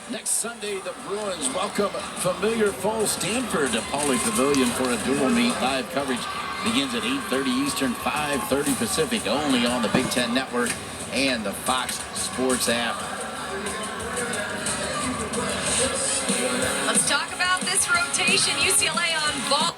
Next Sunday, the Bruins welcome familiar foe Stanford to Pauley Pavilion for a dual meet. Live coverage begins at 8:30 Eastern, 5:30 Pacific, only on the Big Ten Network and the Fox Sports app. Let's talk about this rotation. UCLA on ball.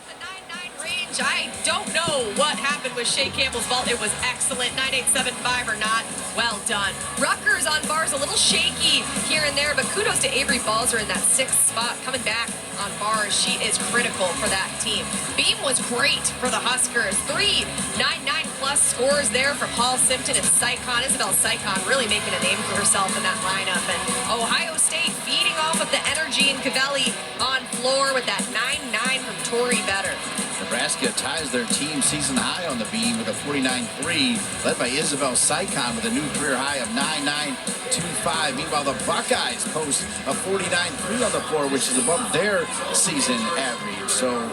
The 9-9 range. I don't know what happened with Shea Campbell's vault. It was excellent. 9.875 or not. Well done. Rutgers on bars, a little shaky here and there, but kudos to Avery Balzer in that 6th spot. Coming back on bars, she is critical for that team. Beam was great for the Huskers. 3 9-9 plus scores there from Hall Simpton and Sycon. Isabel Sycon really making a name for herself in that lineup. And Ohio State feeding off of the energy in Cavelli on floor with that 9-9 from Tori Vetter. Nebraska ties their team season high on the beam with a 49-3, led by Isabel Sycon with a new career high of 9.925. Meanwhile, the Buckeyes post a 49-3 on the floor, which is above their season average. So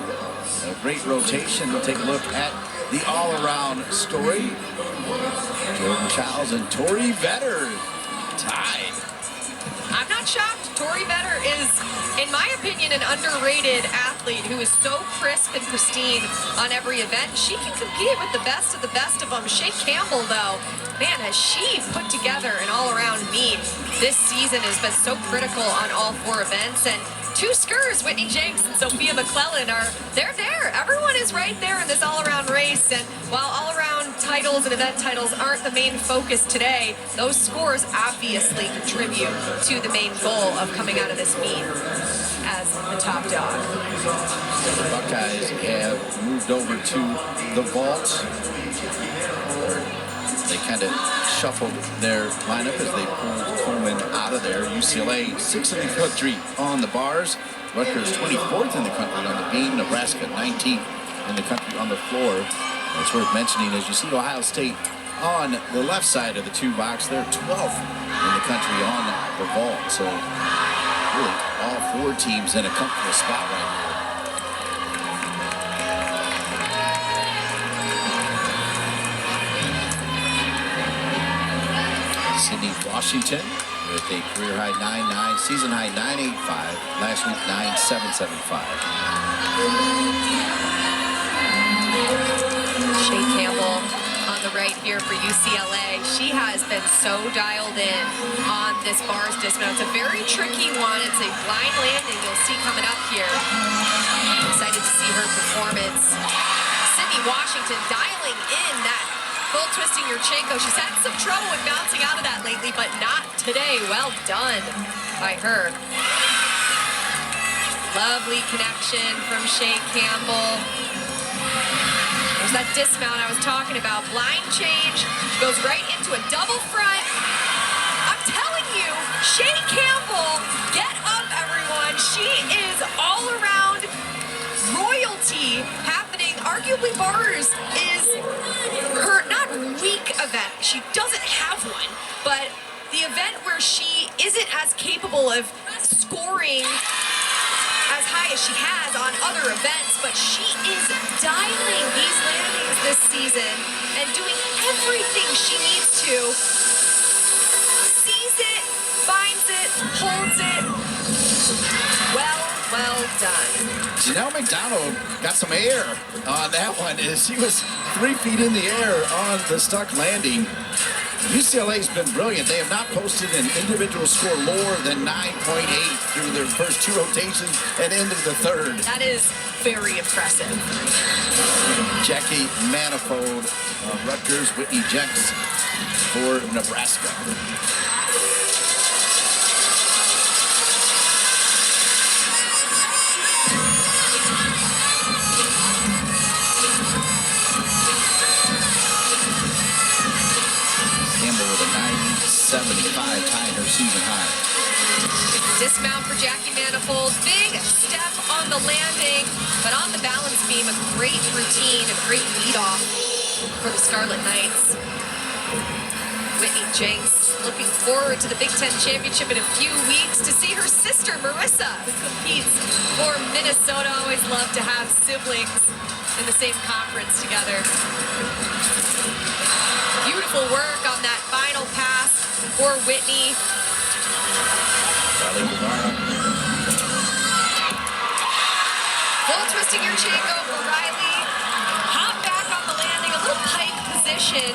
a great rotation. We'll take a look at the all-around story. Jordan Childs and Tori Vetter tied. I'm not shocked. Tori Vetter is, in my opinion, an underrated athlete who is so crisp and pristine on every event. She can compete with the best of them. Shea Campbell, though, man, has she put together an all-around meet. This season has been so critical on all 4 events. And 2 skers, Whitney Jenks and Sophia McClellan, they're there. Everyone is right there in this all-around race. And while all-around titles and event titles aren't the main focus today, those scores obviously contribute to the main goal of coming out of this meet as the top dog. The Buckeyes have moved over to the vault. They kind of shuffled their lineup as they pulled Coleman out of there. UCLA 6th in the country on the bars. Rutgers 24th in the country on the beam. Nebraska 19th in the country on the floor. It's worth mentioning as you see Ohio State on the left side of the 2 box. They're 12th in the country on the vault. So really all 4 teams in a comfortable spot right here. Sydney Washington with a career high 9.9, season high 9.85, last week 9.775. Shea Campbell on the right here for UCLA. She has been so dialed in on this bars dismount. It's a very tricky one. It's a blind landing you'll see coming up here. I'm excited to see her performance. Sydney Washington dialing in that full twisting Yurchenko. She's had some trouble with bouncing out of that lately, but not today. Well done by her. Lovely connection from Shea Campbell. There's that dismount I was talking about. Blind change. She goes right into a double front. I'm telling you, Shea Campbell, get up, everyone. She is all around royalty happening. Arguably, bars is her not weak event. She doesn't have one, but the event where she isn't as capable of scoring as high as she has on other events, but she is dialing these landings this season and doing everything she needs to. Sees it, finds it, holds it. Well done. Janelle McDonald got some air on that one as she was 3 feet in the air on the stuck landing. UCLA's been brilliant. They have not posted an individual score lower than 9.8 through their first 2 rotations and into the 3rd. That is very impressive. Jackie Manifold, Rutgers, Whitney Jenks for Nebraska. Campbell with a 9.75 tying her season high. Dismount for Jackie Manifold. Big step on the landing, but on the balance beam, a great routine, a great lead-off for the Scarlet Knights. Whitney Jenks looking forward to the Big Ten Championship in a few weeks to see her sister, Marissa, who competes for Minnesota. Always love to have siblings in the same conference together. Beautiful work on that final pass for Whitney. position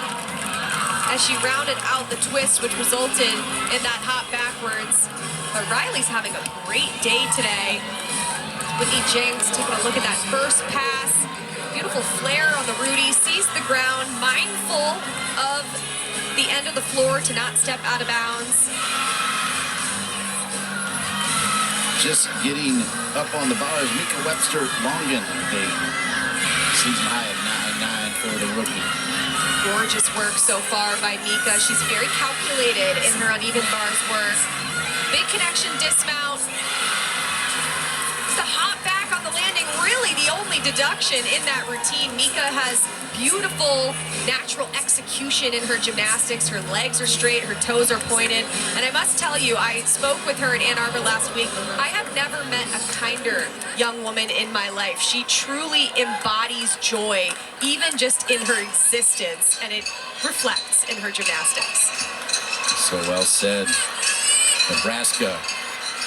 as she rounded out the twist, which resulted in that hop backwards. But Riley's having a great day today. Whitney Jenks taking a look at that first pass. Beautiful flare on the Rudy, sees the ground, mindful of the end of the floor to not step out of bounds. Just getting up on the bars, Mika Webster Longan, a season high of 9.9 for the rookie. Gorgeous work so far by Mika. She's very calculated in her uneven bars work. Big connection dismount. The hop back on the landing, really the only deduction in that routine. Mika has beautiful natural execution in her gymnastics. Her legs are straight, her toes are pointed. And I must tell you, I spoke with her in Ann Arbor last week. I have never met a kinder young woman in my life. She truly embodies joy, even just in her existence, and it reflects in her gymnastics. So well said. Nebraska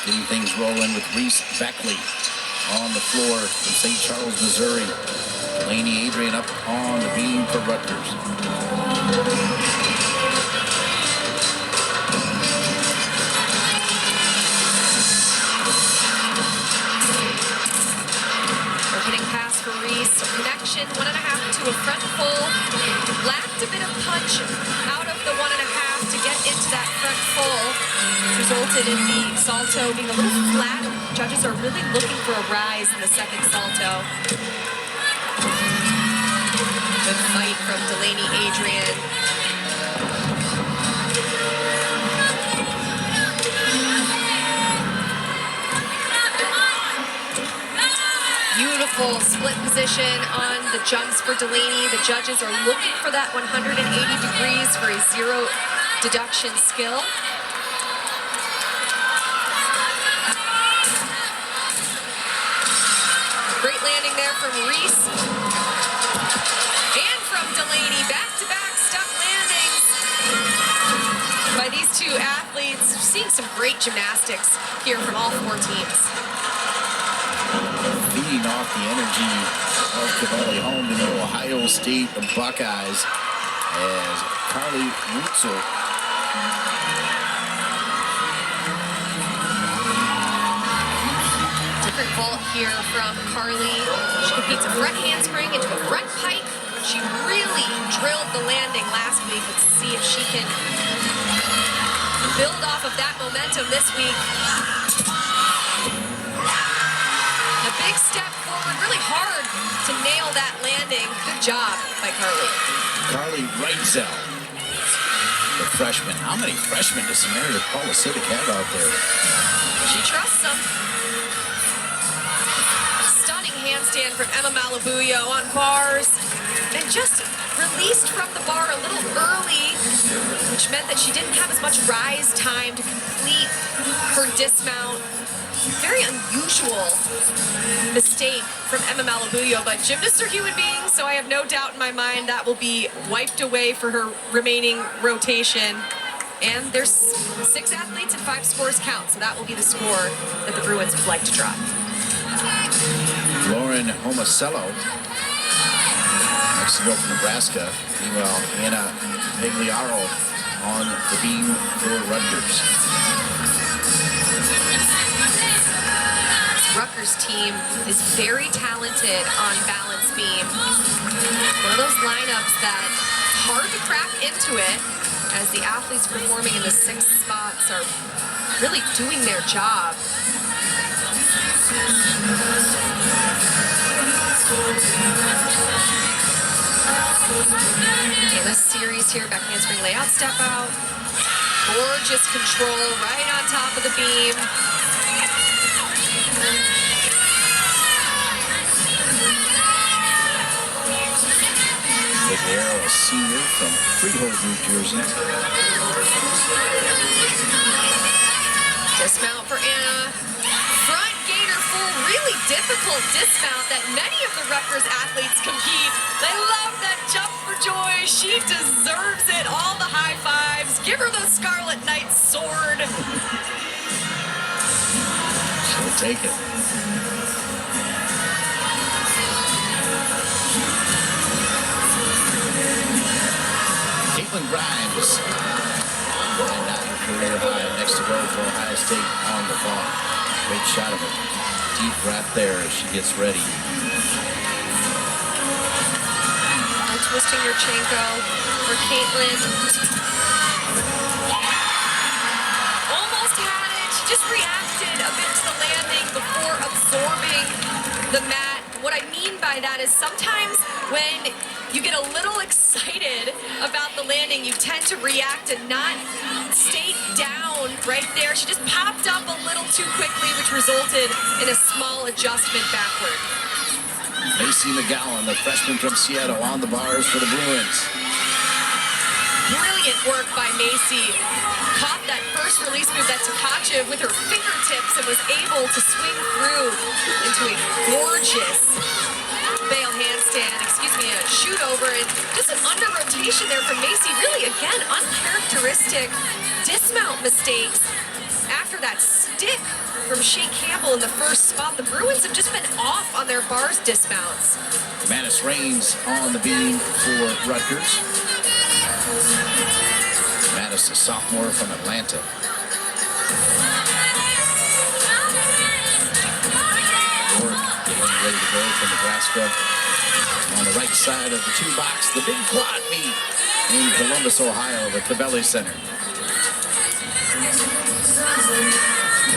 getting things rolling with Reese Beckley on the floor from St. Charles, Missouri. Delaney Adrian up on the beam for Rutgers. We're hitting pass for Reese. Connection, 1.5 to a front full. Lacked a bit of punch out of the 1.5 to get into that front full. Resulted in the salto being a little flat. Judges are really looking for a rise in the second salto. Good fight from Delaney Adrian. Beautiful split position on the jumps for Delaney. The judges are looking for that 180 degrees for a zero deduction skill. Great landing there from Reese. And from Delaney. Back-to-back stuck landings by these two athletes. Seeing some great gymnastics here from all four teams. Feeding off the energy of Cavalli home to the Ohio State Buckeyes as Carly Rutzel different vault here from Carly. She competes a front handspring into a front pike. She really drilled the landing last week. Let's see if she can build off of that momentum this week. A big step forward, really hard to nail that landing. Good job by Carly. Carly Reitzel, the freshman. How many freshmen does Meredith Policitic have out there? She trusts them. Stunning handstand from Emma Malabuyo on bars. And just released from the bar a little early, which meant that she didn't have as much rise time to complete her dismount. Very unusual mistake from Emma Malabuyo, but gymnasts are human beings, so I have no doubt in my mind that will be wiped away for her remaining rotation. And there's 6 athletes and 5 scores count, so that will be the score that the Bruins would like to drop. Lauren Homacello, next to go from Nebraska. Meanwhile, Anna Pagliaro on the beam for Rutgers. Rutgers team is very talented on balance beam. One of those lineups that hard to crack into it, as the athletes performing in the 6 spots are really doing their job. In this series here, back handspring layout, step out. Gorgeous control right on top of the beam. Pagliaro, a senior from Freehold, New Jersey. Dismount for Anna. Front gator full, really difficult dismount that many of the Rutgers athletes compete. They love that jump for joy. She deserves it. All the high fives. Give her the Scarlet Knight sword. She'll take it. Caitlin Grimes. And now her career high. Next to go for Ohio State on the bar. Great shot of it. Deep breath there as she gets ready. Twisting Yurchenko for Caitlin. Almost had it. She just reacted a bit to the landing before absorbing the mat. What I mean by that is sometimes when you get a little excited about the landing, you tend to react and not stay down right there. She just popped up a little too quickly, which resulted in a small adjustment backward. Macy McGowan, the freshman from Seattle, on the bars for the Bruins. Brilliant work by Macy. Caught that first release move, that Tkachev, with her fingertips and was able to swing through into a gorgeous bail handstand, a shoot over, and just an under rotation there from Macy. Really, again, uncharacteristic dismount mistakes. After that stick from Shea Campbell in the first spot, the Bruins have just been off on their bars dismounts. Manis Reigns on the beam for Rutgers. Manis, a sophomore from Atlanta. York getting ready to go from Nebraska. On the right side of the two box, the big quad meet in Columbus, Ohio, the Covelli Center.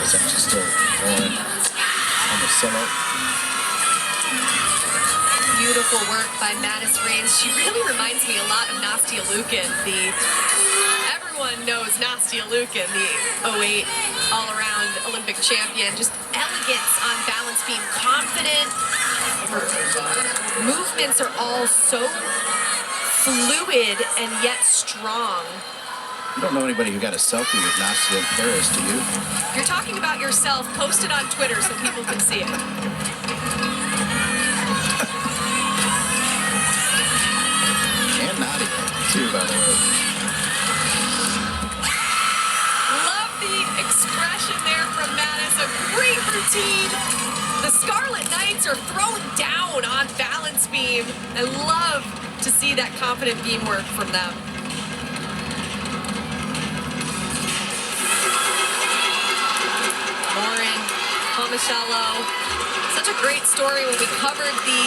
It's actually still going on the solo. Beautiful work by Manis Reigns. She really reminds me a lot of Nastia Lukin. Everyone knows Nastia Lukin, the 08 all-around Olympic champion. Just elegance on balance beam, confident. Her movements are all so fluid and yet strong. You don't know anybody who got a selfie with Nastia in Paris, do you? You're talking about yourself. Post it on Twitter so people can see it. And Nadia, too, by the way. Love the expression there from Manis. A great routine. The Scarlet Knights are thrown down on balance beam. I love to see that confident beam work from them. Michello. Such a great story when we covered the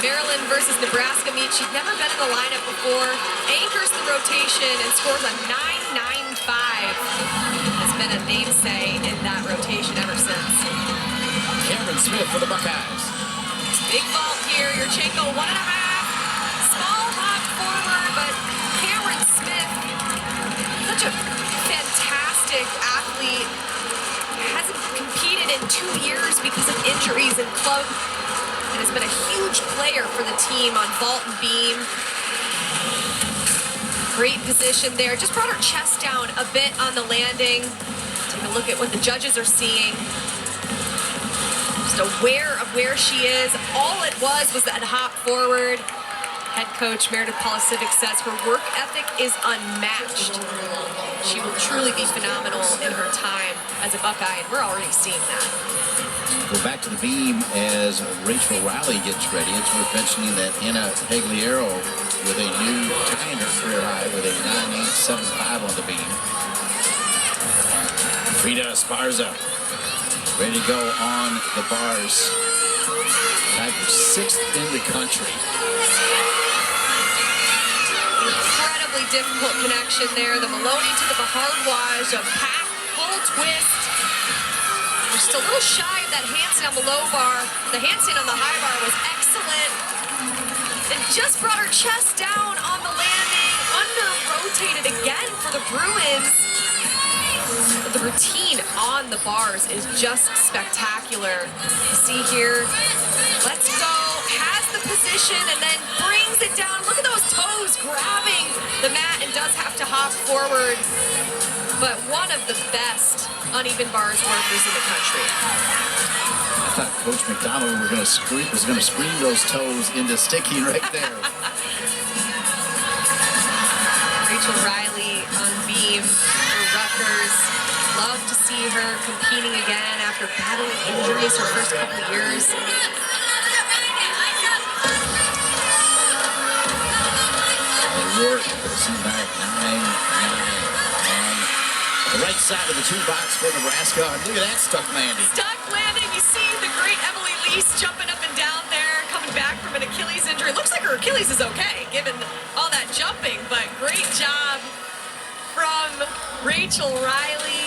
Maryland versus Nebraska meet. She'd never been in the lineup before. Anchors the rotation and scores a 9.95. Has been a namesay in that rotation ever since. Cameron Smith for the Buckeyes. Big vault here. Yurchenko 1.5. Small hop forward, but Cameron Smith, such a fantastic athlete. Hasn't competed in 2 years because of injuries and club, and has been a huge player for the team on vault and beam. Great position there. Just brought her chest down a bit on the landing. Take a look at what the judges are seeing. Just aware of where she is. All it was that hop forward. Head coach Meredith Polisivic says her work ethic is unmatched. She will truly be phenomenal in her time as a Buckeye, and we're already seeing that. Go back to the beam as Rachel Riley gets ready. It's worth mentioning that Anna Pagliaro with a new tying her career high with a 9.875 on the beam. Frida Esparza ready to go on the bars. Tied for 6th in the country. Incredibly difficult connection there. The Maloney to the Bahardwaj, a pack, full twist. Just a little shy of that handstand on the low bar. The handstand on the high bar was excellent. It just brought her chest down on the landing. Under-rotated again for the Bruins. But the routine on the bars is just spectacular. You see here, let's go, has the position and then brings it down. Look at those toes grabbing the mat and does have to hop forward. But one of the best uneven bars workers in the country. I thought Coach McDonald was going to scream those toes into sticking right there. Rachel Riley on beam for Rutgers. Love to see her competing again after battling injuries her first couple of years. Rourke posting back 9-9 on the right side of the toolbox for Nebraska. And look at that stuck landing. Stuck landing. You see the great Emily Lease jumping up and down there, coming back from an Achilles injury. It looks like her Achilles is okay, given all that jumping, but great job from Rachel Riley.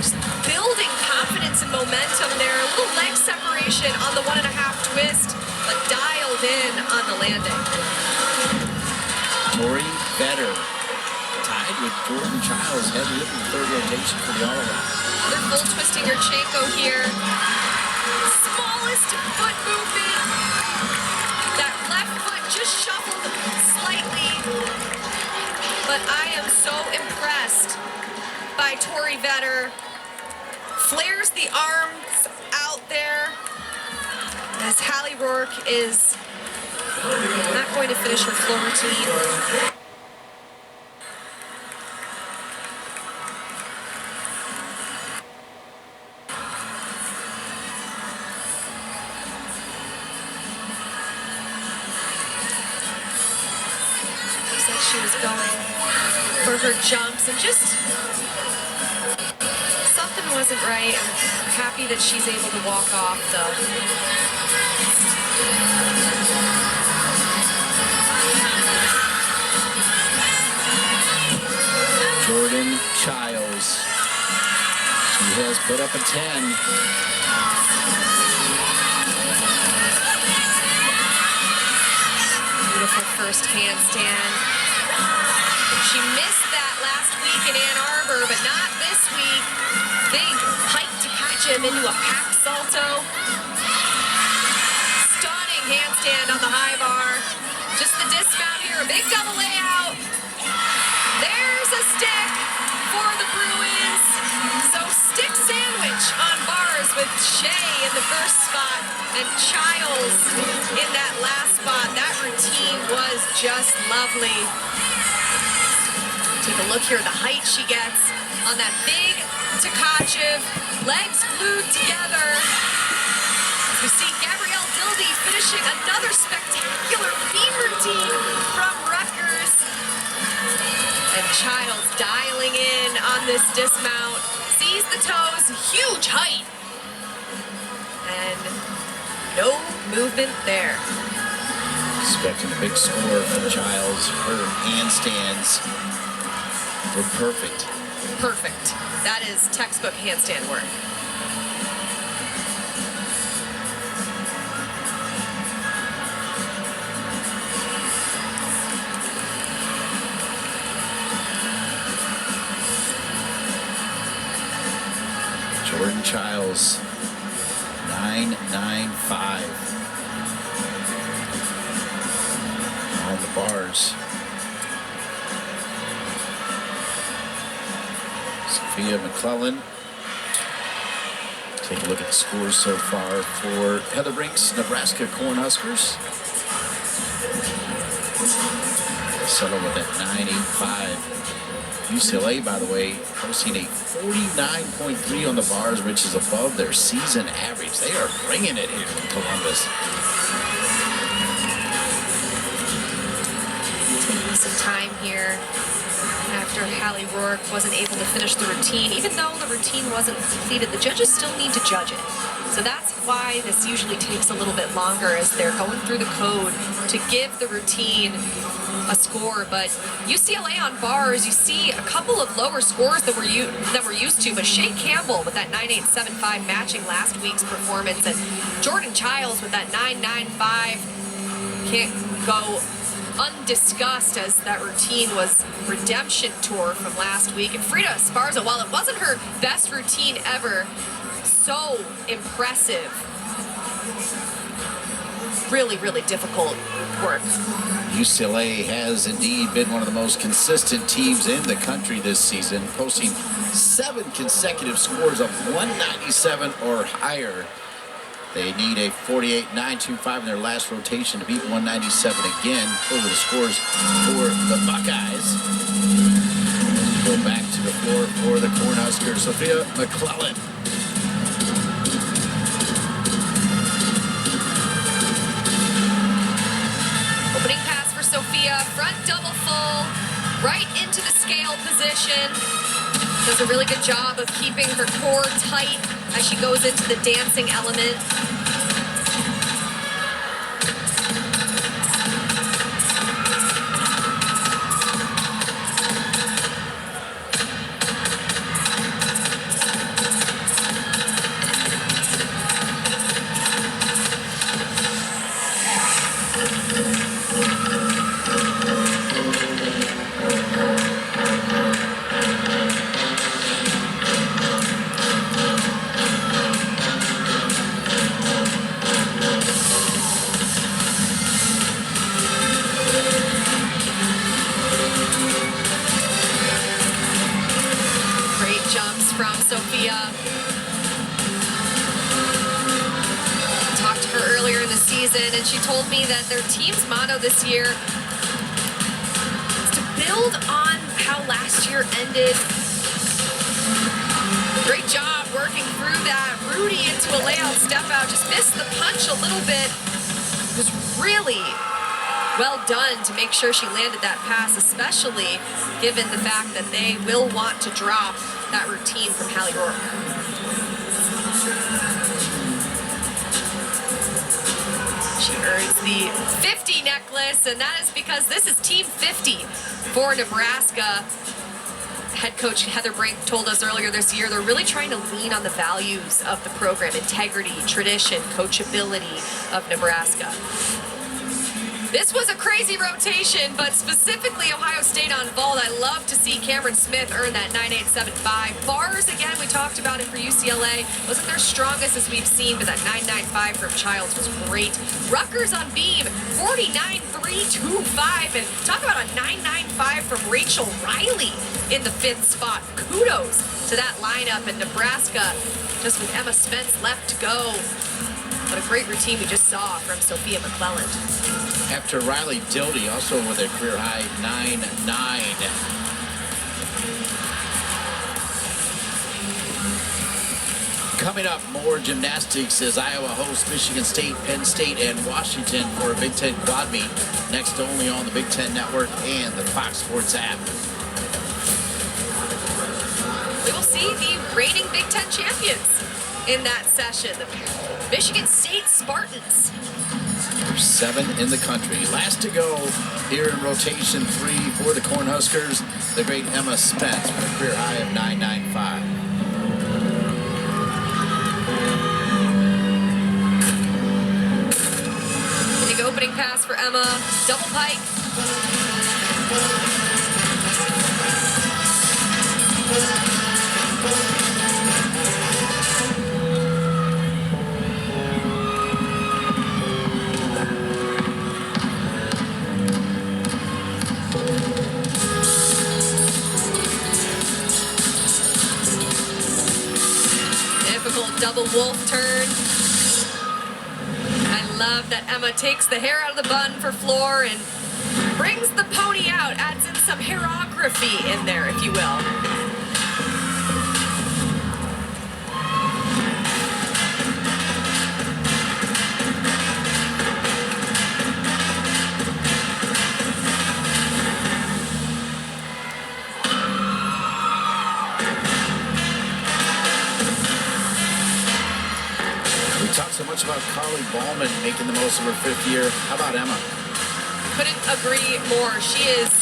Just building confidence and momentum there. A little leg separation on the 1.5 twist, but dialed in on the landing. Tori Vetter tied with Jordan Childs, headed in the third rotation for the all-around. Another full twisting Yurchenko here. Smallest foot movement. That left foot just shuffled slightly. But I am so impressed by Tori Vetter. Flares the arms out there as Hallie Rourke is not going to finish her floor routine. Looks like she was going for her jumps and just something wasn't right. I'm happy that she's able to walk off though. Jordan Childs. She has put up a 10. Beautiful first handstand. She missed that last week in Ann Arbor, but not this week. Big height to catch him into a pack salto. Stunning handstand on the high bar. Just the dismount here, a big double layout. There's a stick for the Bruins. So stick sandwich on bars with Shea in the first spot and Childs in that last spot. That routine was just lovely. Take a look here at the height she gets on that big Tkachev, legs glued together. As we see Gabrielle Dildy finishing another spectacular beam routine from Rutgers. And Childs dialing in on this dismount. Sees the toes, huge height. And no movement there. Expecting a big score from Childs. Her handstands were perfect. Perfect. That is textbook handstand work. Jordan Childs, 9.95 on the bars. Sophia McClellan. Take a look at the scores so far for Heather Brink's Nebraska Cornhuskers. Settle with that 9.85. UCLA, by the way, posting a 49.3 on the bars, which is above their season average. They are bringing it here in Columbus. Taking some time here after Hallie Rourke wasn't able to finish the routine. Even though the routine wasn't completed, the judges still need to judge it. So that's why this usually takes a little bit longer as they're going through the code to give the routine a score. But UCLA on bars, you see a couple of lower scores that we're used to, but Shea Campbell with that 9.875 matching last week's performance, and Jordan Childs with that 9.95 can't go undiscussed as that routine was redemption tour from last week. And Frida Esparza, while it wasn't her best routine ever, so impressive. Really, really difficult work. UCLA has indeed been one of the most consistent teams in the country this season, posting 7 consecutive scores of 197 or higher. They need a 48.925 in their last rotation to beat 197 again. Those are the scores for the Buckeyes. Go back to the floor for the Cornhuskers. Sophia McClellan. Opening pass for Sophia, front double pull right into the scale position. Does a really good job of keeping her core tight as she goes into the dancing element. Jumps from Sophia. Talked to her earlier in the season, and she told me that their team's motto this year is to build on how last year ended. Great job working through that. Rudy into a layout step out, just missed the punch a little bit. It was really well done to make sure she landed that pass, especially given the fact that they will want to drop that routine from Hallie Rourke. She earns the 50 necklace, and that is because this is Team 50 for Nebraska. Head coach Heather Brink told us earlier this year they're really trying to lean on the values of the program: integrity, tradition, coachability of Nebraska. This was a crazy rotation, but specifically Ohio State on vault. I love to see Cameron Smith earn that 9.875. Bars, again, we talked about it for UCLA. Wasn't their strongest as we've seen, but that 9.95 from Childs was great. Rutgers on beam, 49.325. And talk about a 9.95 from Rachel Riley in the 5th spot. Kudos to that lineup. And Nebraska, just with Emma Spence left to go. What a great routine we just saw from Sophia McClelland. After Riley Dildy, also with a career high 9.9. Coming up, more gymnastics as Iowa hosts Michigan State, Penn State, and Washington for a Big Ten quad meet. Next only on the Big Ten Network and the Fox Sports app. We will see the reigning Big Ten champions in that session. The Michigan State Spartans. There's 7 in the country. Last to go here in rotation 3 for the Cornhuskers, the great Emma Spence with a career high of 9.95. Big opening pass for Emma. Double pike. Double wolf turn. I love that Emma takes the hair out of the bun for floor and brings the pony out, adds in some hairography in there, if you will. So much about Carly Ballman making the most of her 5th year. How about Emma? Couldn't agree more. She is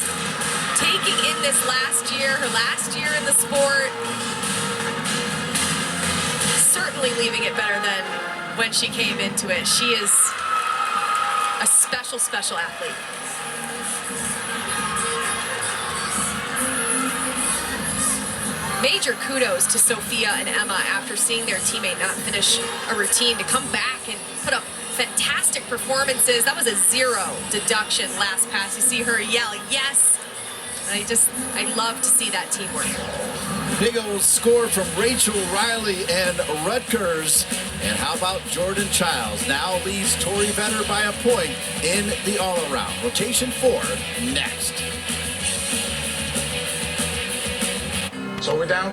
taking in this last year, her last year in the sport. Certainly leaving it better than when she came into it. She is a special, special athlete. Major kudos to Sophia and Emma after seeing their teammate not finish a routine to come back and put up fantastic performances. That was a 0 deduction last pass. You see her yell, yes. I love to see that teamwork. Big old score from Rachel Riley and Rutgers. And how about Jordan Childs? Now leads Tori Vetter by a point in the all-around. Rotation 4 next. So we're down